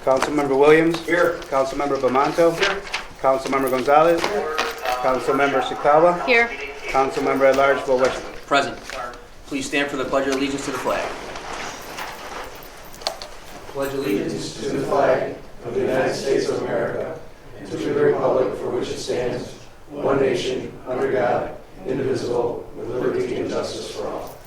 Councilmember Williams. Here. Councilmember Bamanto. Here. Councilmember Gonzalez. Councilmember Shikawa. Here. Councilmember at large Wilwick. Present. Please stand for the Pledge of Allegiance to the flag. Pledge allegiance To the flag of the United States of America and to the republic for which it stands, one nation, under God, indivisible, with liberty and justice for all.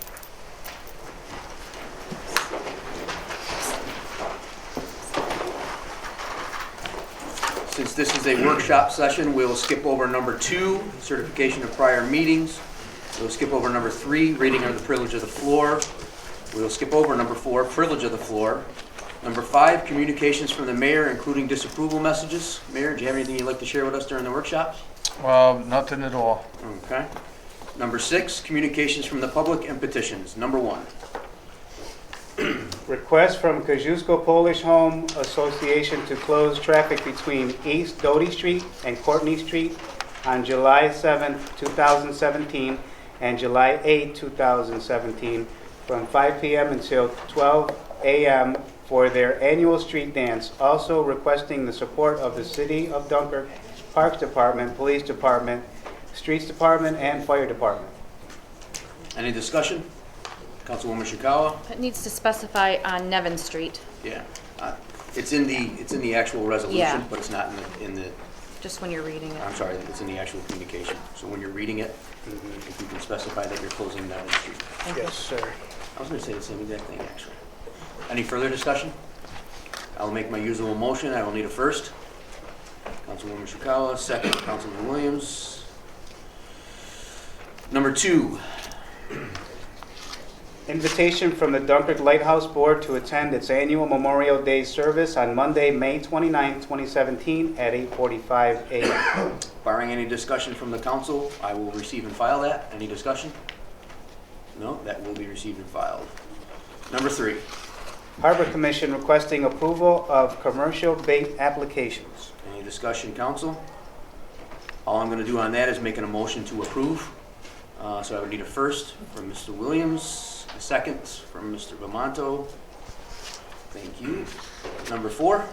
Since this is a workshop session, we'll skip over number 2, certification of prior meetings. We'll skip over number 3, reading of the privilege of the floor. We'll skip over number 4, privilege of the floor. Number 5, communications from the mayor, including disapproval messages. Mayor, do you have anything you'd like to share with us during the workshop? Nothing at all. Okay. Number 6, communications from the public and petitions. Number 1. Request from Kosciuszko Polish Home Association to close traffic between East Doty Street and Courtney Street on July 7, 2017 and July 8, 2017 from 5 p.m. until 12 a.m. for their annual street dance. Also requesting the support of the City of Dunkirk Parks Department, Police Department, Streets Department, and Fire Department. Any discussion? Councilwoman Shikawa? It needs to specify on Nevin Street, Yeah. It's in the actual resolution, Yeah. but it's not in the, just when you're reading it. I'm sorry, it's in the actual communication. So when you're reading it, if you can specify that you're closing that street. Thank you. Yes, sir. I was going to say the same exact thing, actually. Any further discussion? I'll make my usual motion. I will need a first. Councilwoman Shikawa, second. Councilman Williams. Number 2. Invitation from the Dunkirk Lighthouse Board to attend its annual Memorial Day service on Monday, May 29, 2017 at 8:45 a.m. Barring any discussion from the council, I will receive and file that. Any discussion? No, that will be received and filed. Number 3. Harbor Commission requesting approval of commercial bait applications. Any discussion, council? All I'm going to do on that is making a motion to approve. So I would need a first from Mr. Williams, a second from Mr. Bamanto. Thank you. Number 4.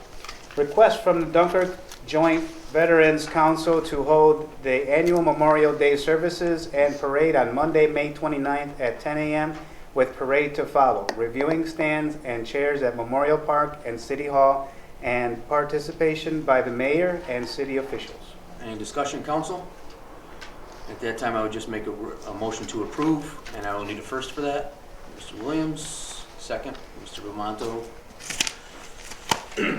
Request from the Dunkirk Joint Veterans Council to hold the annual Memorial Day services and parade on Monday, May 29th at 10 a.m. with parade to follow. Reviewing stands and chairs at Memorial Park and City Hall and participation by the mayor and city officials. Any discussion, council? At that time, I would just make a motion to approve, and I will need a first for that. Mr. Williams, second. Mr. Bamanto.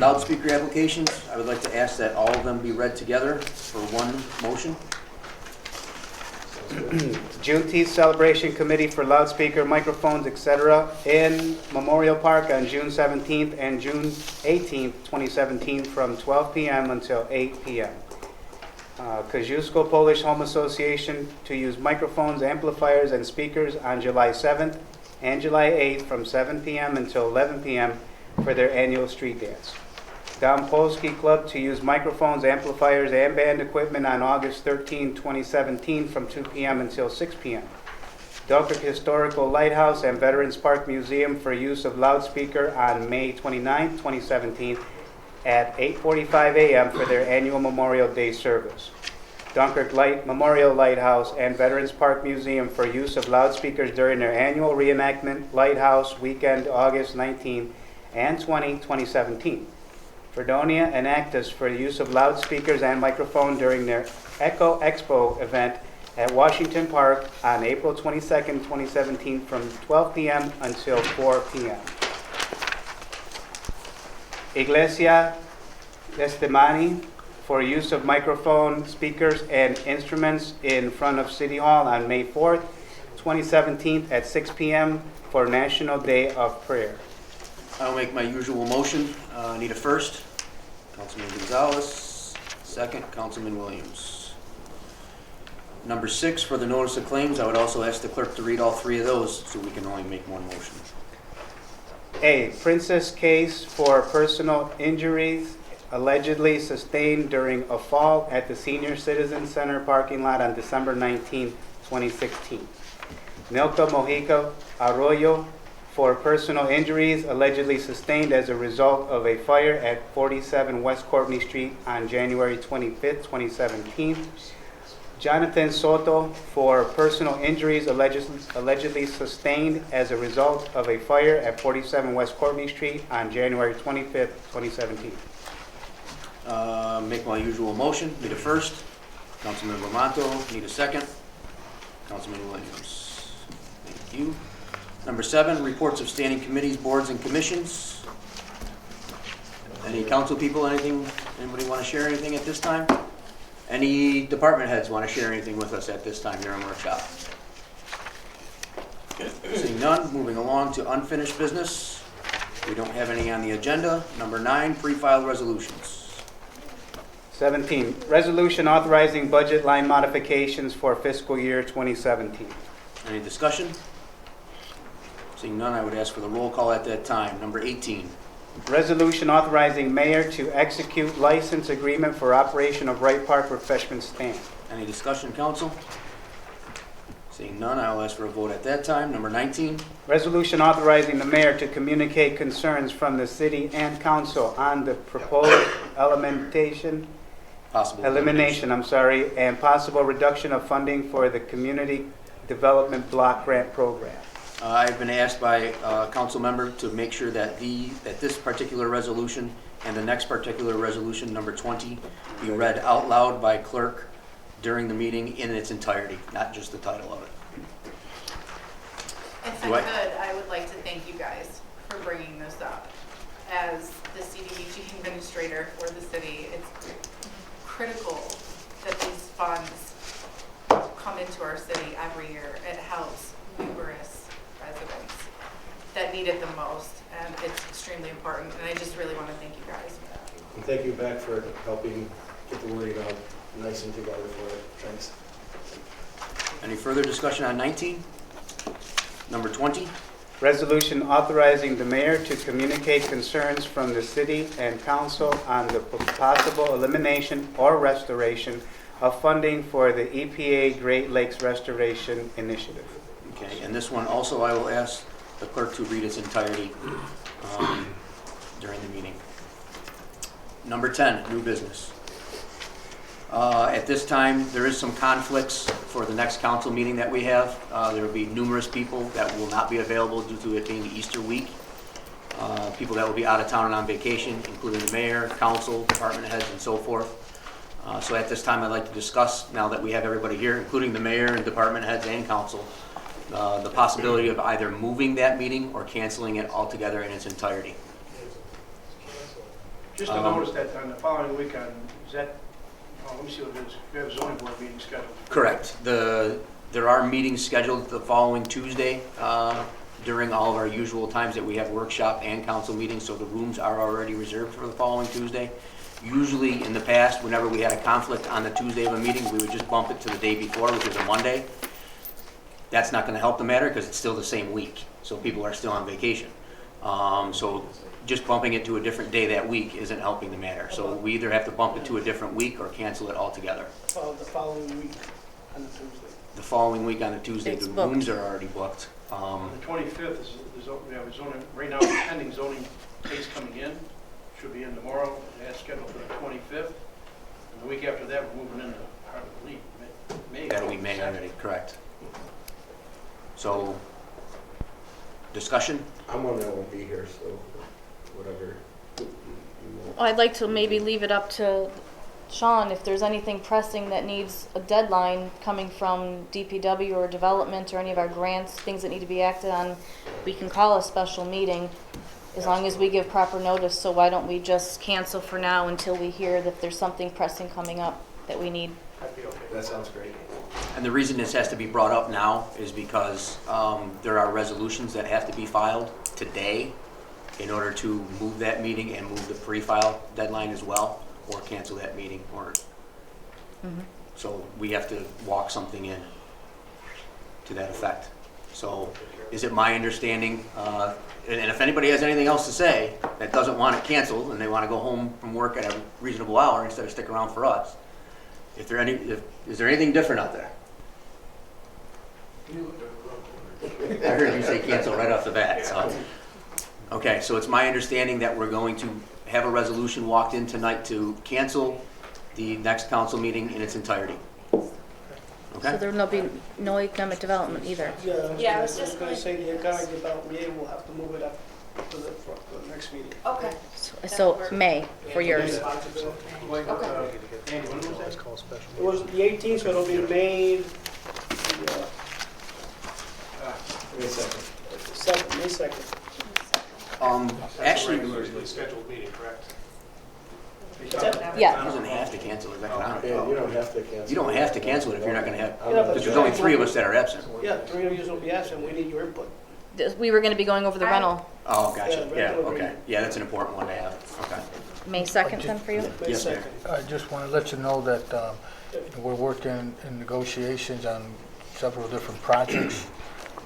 Loudspeaker applications, I would like to ask that all of them be read together for one motion. Juneteenth Celebration Committee for loudspeaker, microphones, etc. in Memorial Park on June 17th and June 18th, 2017 from 12 p.m. until 8 p.m. Kosciuszko Polish Home Association to use microphones, amplifiers, and speakers on July 7th and July 8th from 7 p.m. until 11 p.m. for their annual street dance. Don Polsky Club to use microphones, amplifiers, and band equipment on August 13, 2017 from 2 p.m. until 6 p.m. Dunkirk Historical Lighthouse and Veterans Park Museum for use of loudspeaker on May 29, 2017 at 8:45 a.m. for their annual Memorial Day service. Dunkirk Memorial Lighthouse and Veterans Park Museum for use of loudspeakers during their annual reenactment Lighthouse Weekend, August 19 and 20, 2017. Fredonia and Actus for the use of loudspeakers and microphone during their Echo Expo event at Washington Park on April 22, 2017 from 12 p.m. until 4 p.m. Iglesia Estemani for use of microphone, speakers, and instruments in front of City Hall on May 4th, 2017 at 6 p.m. for National Day of Prayer. I'll make my usual motion. I need a first. Councilman Gonzalez, second. Councilman Williams. Number 6, for the notice of claims, I would also ask the clerk to read all 3 of those so we can only make one motion. A. Princess case for personal injuries allegedly sustained during a fall at the Senior Citizen Center parking lot on December 19, 2016. Milka Mojica Arroyo for personal injuries allegedly sustained as a result of a fire at 47 West Courtney Street on January 25th, 2017. Jonathan Soto for personal injuries allegedly sustained as a result of a fire at 47 West Courtney Street on January 25th, 2017. Make my usual motion. Need a first. Councilman Vermonto. Need a second. Councilman Williams. Thank you. Number 7, reports of standing committees, boards, and commissions. Any council people, anybody want to share anything at this time? Any department heads want to share anything with us at this time during workshop? Seeing none, moving along to unfinished business. We don't have any on the agenda. Number 9, pre-filed resolutions. 17, resolution authorizing budget line modifications for fiscal year 2017. Any discussion? Seeing none, I would ask for the roll call at that time. Number 18. Resolution authorizing mayor to execute license agreement for operation of Wright Park Refreshment Stand. Any discussion, council? Seeing none, I will ask for a vote at that time. Number 19. Resolution authorizing the mayor to communicate concerns from the city and council on the proposed elimination, and possible reduction of funding for the Community Development Block Grant Program. I've been asked by a council member to make sure that this particular resolution and the next particular resolution, number 20, be read out loud by clerk during the meeting in its entirety, not just the title of it. If I could, I would like to thank you guys for bringing this up. As the CDBG administrator for the city, it's critical that these funds come into our city every year. It helps numerous residents that need it the most, and it's extremely important, and I just really want to thank you guys for that. And thank you, Beck, for helping get the wording out nice and together for it. Thanks. Any further discussion on 19? Number 20. Resolution authorizing the mayor to communicate concerns from the city and council on the possible elimination or restoration of funding for the EPA Great Lakes Restoration Initiative. Okay, and this one also I will ask the clerk to read its entirety during the meeting. Number 10, new business. At this time, there is some conflicts for the next council meeting that we have. There will be numerous people that will not be available due to it being the Easter week. People that will be out of town and on vacation, including the mayor, council, department heads, and so forth. So at this time, I'd like to discuss, now that we have everybody here, including the mayor and department heads and council, the possibility of either moving that meeting or canceling it altogether in its entirety. Just to notice that on the following week, is that, let me see what it is, we have a zoning board meeting scheduled. Correct. There are meetings scheduled the following Tuesday during all of our usual times that we have workshop and council meetings, so the rooms are already reserved for the following Tuesday. Usually in the past, whenever we had a conflict on the Tuesday of a meeting, we would just bump it to the day before, which is a Monday. That's not going to help the matter because it's still the same week, so people are still on vacation. So just bumping it to a different day that week isn't helping the matter. So we either have to bump it to a different week or cancel it altogether. The following week on the Tuesday. The following week on a Tuesday, It's the booked. rooms are already booked. On the 25th, we have a zoning, right now, pending zoning case coming in, should be in tomorrow, that's scheduled for the 25th. And the week after that, we're moving into, hard to believe, May. That'll be May already, correct. So, discussion? I'm one that won't be here, so whatever. I'd like to maybe leave it up to Sean if there's anything pressing that needs a deadline coming from DPW or development or any of our grants, things that need to be acted on. We can call a special meeting as long as we give proper notice. So why don't we just cancel for now until we hear that there's something pressing coming up that we need? That'd be okay. That sounds great. And the reason this has to be brought up now is because there are resolutions that have to be filed today in order to move that meeting and move the pre-file deadline as well, or cancel that meeting. So we have to walk something in to that effect. So is it my understanding, and if anybody has anything else to say that doesn't want it canceled and they want to go home from work at a reasonable hour instead of stick around for us, is there anything different out there? I heard you say cancel right off the bat, so. Okay, so it's my understanding that we're going to have a resolution walked in tonight to cancel the next council meeting in its entirety. So Okay? there will be no economic development either. Yeah, I was just gonna say the economic development, yeah, we'll have to move it up to the next meeting. Okay. So May for yours. Okay. Andy, when was that? It was the 18th, so it'll be May, Wait a second. May 2nd. Actually, Regularly scheduled meeting, correct? Yeah. he doesn't have to cancel his economic. Yeah, you don't have to cancel. You don't have to cancel it if you're not gonna have, Yeah, but because there's only 3 of us that are absent. Yeah, 3 of you will be absent, we need your input. We were gonna be going over the rental, Oh, gotcha, Yeah, yeah, rental okay. agreement. Yeah, that's an important one to have, okay. May 2nd then for you? May Yes, ma'am. 2nd. I just want to let you know that we're working in negotiations on several different projects,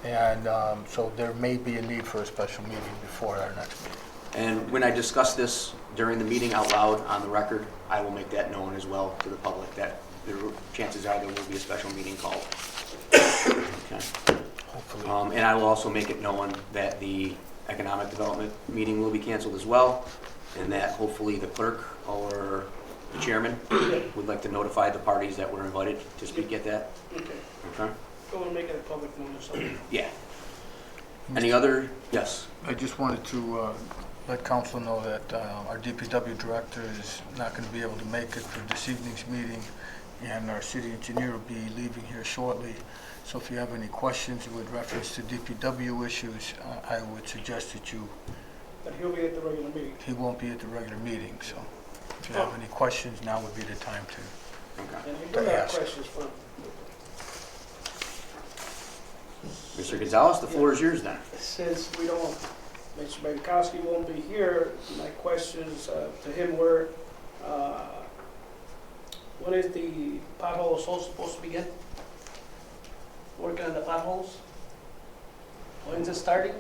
and so there may be a need for a special meeting before our next meeting. And when I discuss this during the meeting out loud on the record, I will make that known as well to the public, that the chances are there will be a special meeting called. Okay. Hopefully. And I will also make it known that the economic development meeting will be canceled as well, and that hopefully the clerk or the chairman would like to notify the parties that were invited to speak at that. Okay, Okay? go and make it a public notice or something. Yeah. Any other? Yes. I just wanted to let council know that our DPW director is not going to be able to make it for this evening's meeting, and our city engineer will be leaving here shortly. So if you have any questions with reference to DPW issues, I would suggest that But he'll be at the regular meeting. he won't be at the regular meeting, so if you have any questions, now would be the time to. Okay. And we do have Yes. questions for him. Mr. Gonzalez, the floor is yours then. Since we don't, Mr. Bankowski won't be here, my questions to him were, when is the potholes all supposed to begin? Working on the potholes? When's it starting?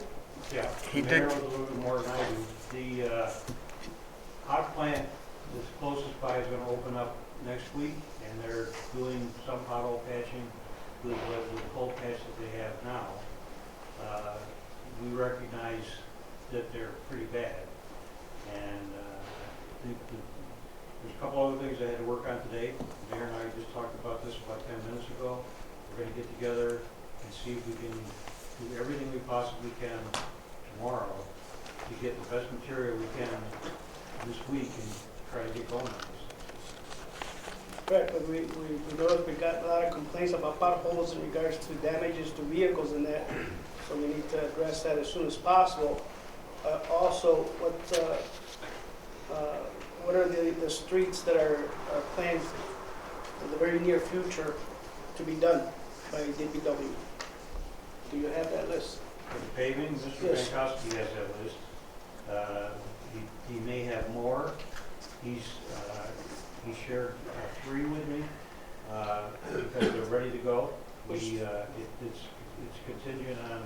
Yeah, He Mayor did- knows a little bit more than I do. The hot plant that's closest by is gonna open up next week, and they're doing some pothole patching with the cold patch that they have now. We recognize that they're pretty bad, and I think that there's a couple other things I had to work on today. Mayor and I just talked about this about 10 minutes ago. We're gonna get together and see if we can do everything we possibly can tomorrow to get the best material we can this week and try to get going on this. Right, but we noticed we got a lot of complaints about potholes in regards to damages to vehicles and that, so we need to address that as soon as possible. Also, what are the streets that are planned in the very near future to be done by DPW? Do you have that list? For the paving, Mr. Yes. Bankowski has that list. He may have more. He shared 3 with me because they're ready to go. It's contingent on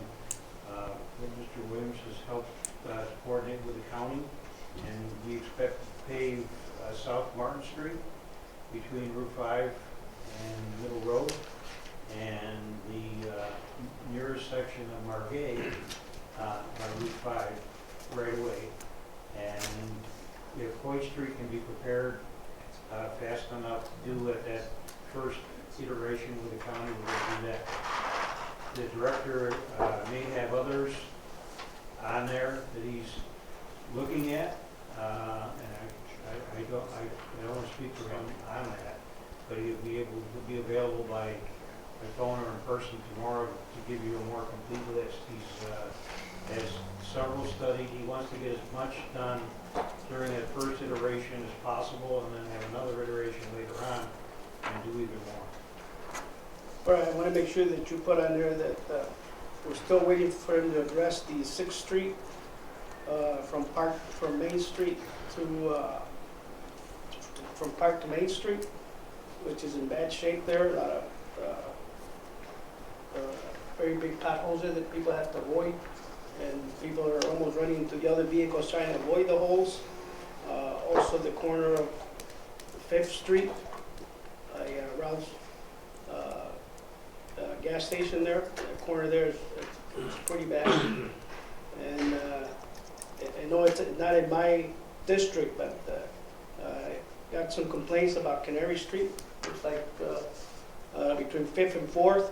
what Mr. Williams has helped coordinate with the county, and we expect to pave South Martin Street between Route 5 and Middle Road, and the nearest section of Margate by Route 5 right away. And if Hoyt Street can be prepared fast enough to do it at first iteration with the county, we're going to do that. The director may have others on there that he's looking at, and I don't want to speak for him on that, but he'll be available by phone or in person tomorrow to give you a more complete list. He has several studied. He wants to get as much done during that first iteration as possible, and then have another iteration later on and do even more. All right, I want to make sure that you put on there that we're still waiting for him to address the 6th Street from Main Street to, from Park to Main Street, which is in bad shape there. A lot of very big potholes there that people have to avoid, and people are almost running into the other vehicles trying to avoid the holes. Also the corner of 5th Street, around gas station there, that corner there is It's pretty bad. And I know it's not in my district, but I got some complaints about Canary Street. It's like between 5th and 4th.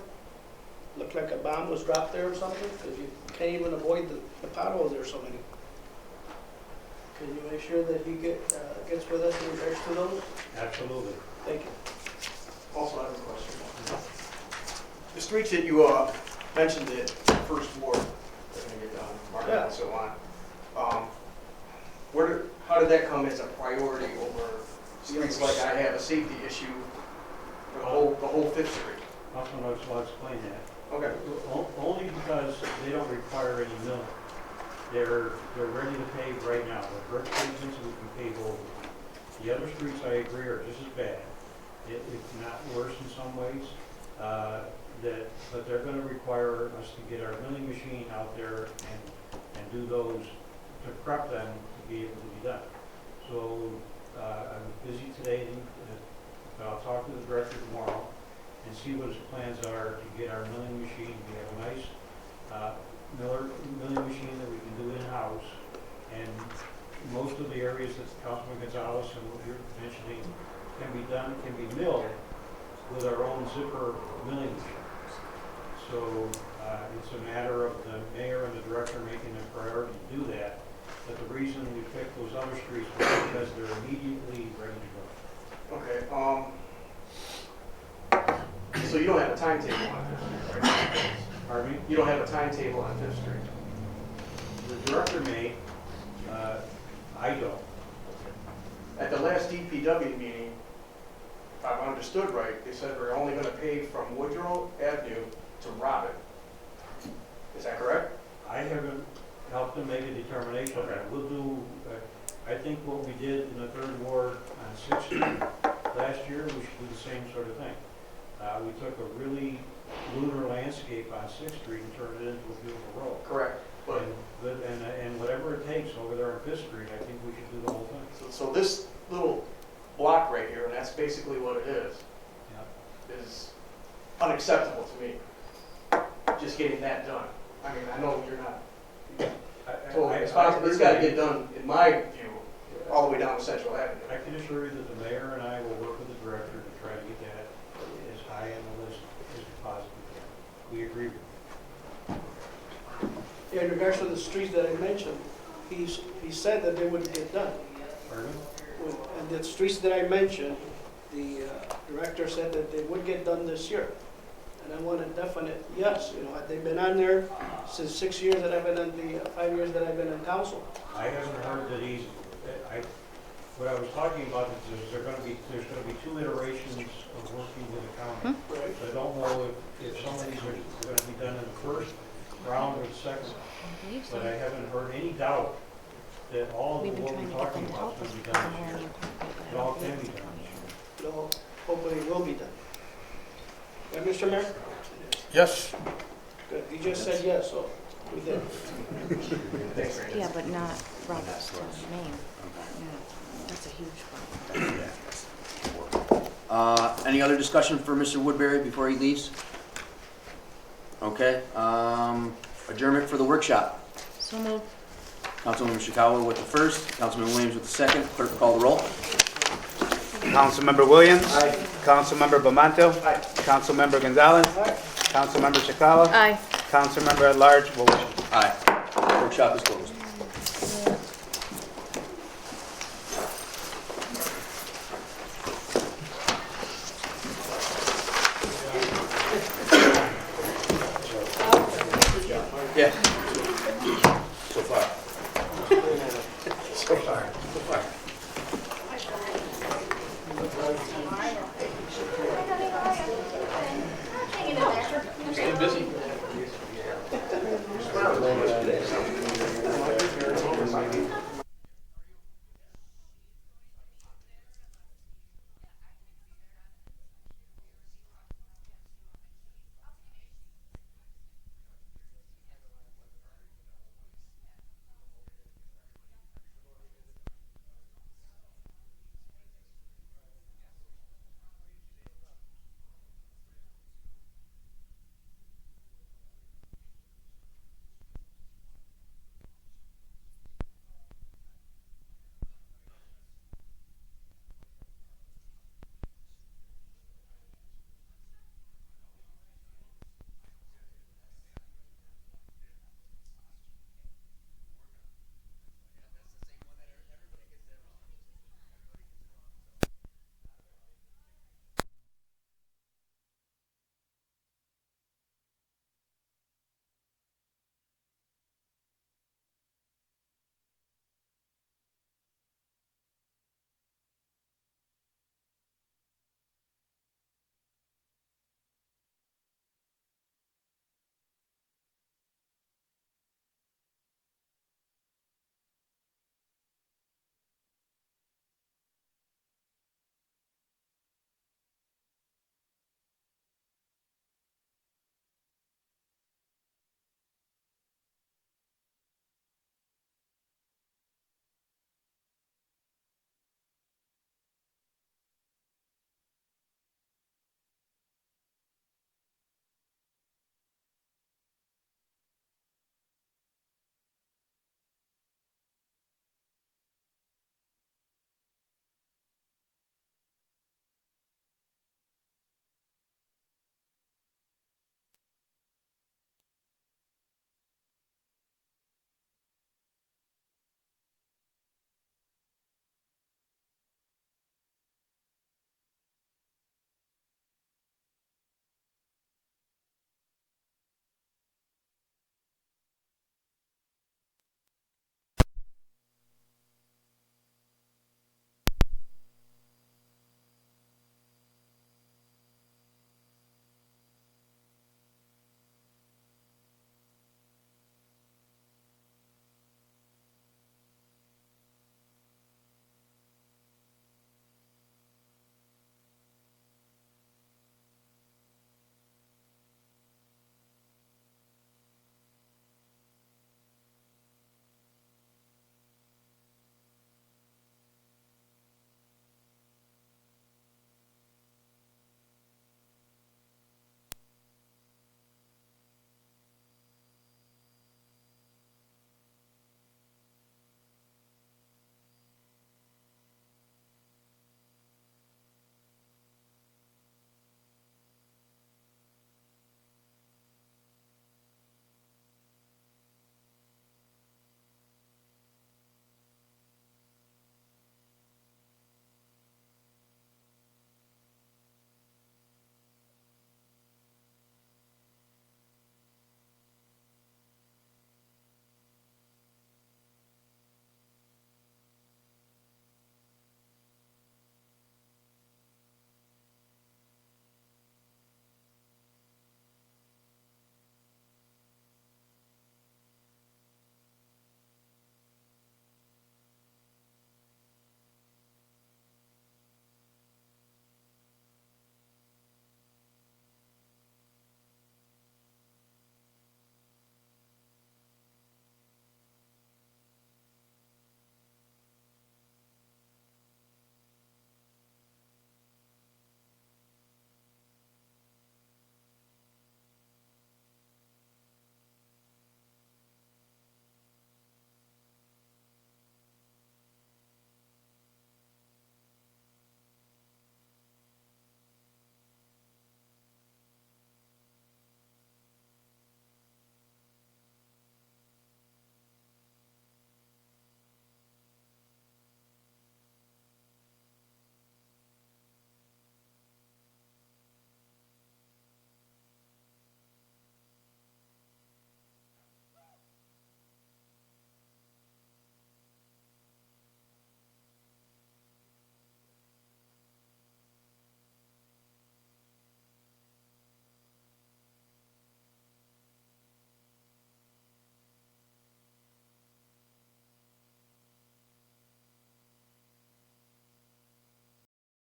Looked like a bomb was dropped there or something, because you can't even avoid the potholes, there's so many. Can you make sure that he gets with us in regards to those? Absolutely. Thank you. Also, I have a question. The streets that you mentioned at First Ward, they're going to get done, Martin and so on. How did that come as a priority over streets like I have a safety issue for the whole Fifth Street? Councilman, I'll explain that. Okay. Only because they don't require any milling. They're ready to pave right now. The brick pavements we can pave over. The other streets, I agree, are just as bad, if not worse in some ways. But they're going to require us to get our milling machine out there and do those, to prep them to be able to be done. So I'm busy today, but I'll talk to the director tomorrow and see what his plans are to get our milling machine. We have a nice milling machine that we can do in-house, and most of the areas that Councilman Gonzalez and what you're mentioning can be milled with our own zipper milling machine. So it's a matter of the mayor and the director making a priority to do that. But the reason we picked those other streets was because they're immediately ready to go. Okay. So you don't have a timetable on Fifth Street, right? Pardon me? You don't have a timetable on Fifth Street. The director may, I don't. At the last DPW meeting, if I've understood right, they said we're only going to pave from Woodrow Avenue to Robin. Is that correct? I haven't helped them make a determination on that. We'll do, I think what we did in the 3rd Ward on 6th Street last year, we should do the same sort of thing. We took a really lunar landscape on 6th Street and turned it into a beautiful road. Correct. But And whatever it takes over there on 5th Street, I think we should do the whole thing. so this little block right here, and that's basically what it Yeah. is unacceptable to me. Just getting that done. I mean, I know you're not totally responsible. It's got to get done, in my view, all the way down to Central Avenue. I can assure you that the mayor and I will work with the director to try to get that as high on the list as we possibly can. We agree with you. Yeah, in regards to the streets that I mentioned, he said that they would get done. Pardon me? And the streets that I mentioned, the director said that they would get done this year. And I want a definite yes. You know, they've been on there since 6 years that I've been on 5 years that I've been on council. I haven't heard that what I was talking about is there's going to be 2 iterations of working with the county. Right. So I don't know if some of these are going to be done in the first round or the second. But I haven't heard any doubt that all of what we're talking about is going to be done this year. It all can be done this year. So hopefully it will be done. Yeah, Mr. Mayor? Yes. Good. He just said yes, so we did. Yeah, but not Robert's name. Yeah, that's a huge problem. Any other discussion for Mr. Woodbury before he leaves? Okay, adjournment for the workshop. So moved. Councilmember Chikawa with the first, Councilman Williams with the second. Clerk, call the roll. Councilmember Williams. Aye. Councilmember Bamanto. Aye. Councilmember Gonzalez. Councilmember Chikala. Aye. Councilmember at large Wilson. Aye. Workshop is closed. Yeah. So far. So far.